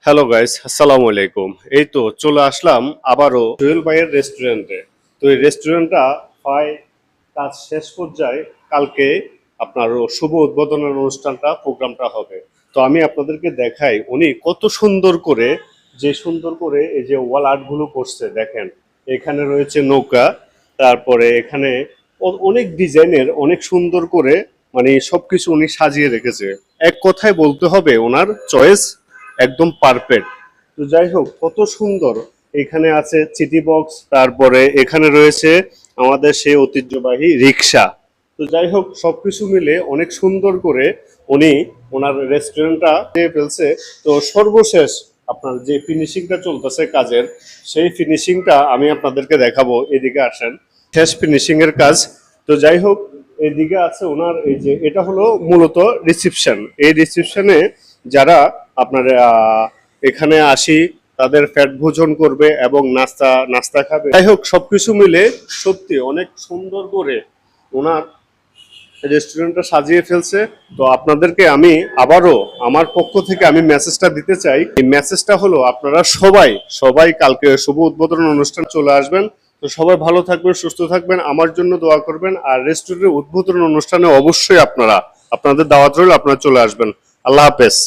Hello guys, আসসালামু আলাইকুম। এই তো চলে আসলাম আবারও জুয়েল ভাইয়ের রেস্টুরেন্টে। তো এই রেস্টুরেন্টটা প্রায় কাজ শেষ পর্যায়ে। কালকে আপনার শুভ উদ্বোধনের অনুষ্ঠানটা প্রোগ্রামটা হবে। তো আমি আপনাদেরকে দেখাই উনি কত সুন্দর করে এই যে ওয়াল আর্টগুলো করছে দেখেন। এখানে রয়েছে নৌকা, তারপরে এখানে অনেক ডিজাইনের অনেক সুন্দর করে মানে সবকিছু উনি সাজিয়ে রেখেছে। এক কথায় বলতে হবে ওনার চয়েস একদম পারফেক্ট। তো যাই হোক কত সুন্দর। এখানে আছে চিঠি বক্স, তারপরে এখানে রয়েছে আমাদের সেই ঐতিহ্যবাহী রিক্সা। তো যাই হোক সবকিছু মিলে অনেক সুন্দর করে উনি ওনার রেস্টুরেন্টটা দিয়ে ফেলছে। তো সর্বশেষ আপনার যে ফিনিশিংটা চলতেছে কাজের, সেই ফিনিশিংটা আমি আপনাদেরকে দেখাবো। এদিকে আসেন, শেষ ফিনিশিং এর কাজ। তো যাই হোক এদিকে আছে ওনার এই যে এটা হলো মূলত রিসিপশন। এই রিসিপশনে যারা আপনার এখানে আসি তাদের পেট ভোজন করবে এবং নাস্তা নাস্তা খাবে। যাই হোক সবকিছু মিলে সত্যি অনেক সুন্দর করে ওনার রেস্টুরেন্টটা সাজিয়ে ফেলছে। তো আপনাদেরকে আমি আবারও আমার পক্ষ থেকে আমি মেসেজটা দিতে চাই। এই মেসেজটা হলো আপনারা সবাই সবাই কালকে শুভ উদ্বোধন অনুষ্ঠান চলে আসবেন। তো সবাই ভালো থাকবেন, সুস্থ থাকবেন, আমার জন্য দোয়া করবেন। আর রেস্টুরেন্টের উদ্বোধন অনুষ্ঠানে অবশ্যই আপনাদের দাওয়াত রইল, আপনারা চলে আসবেন। আল্লাহ হাফেজ।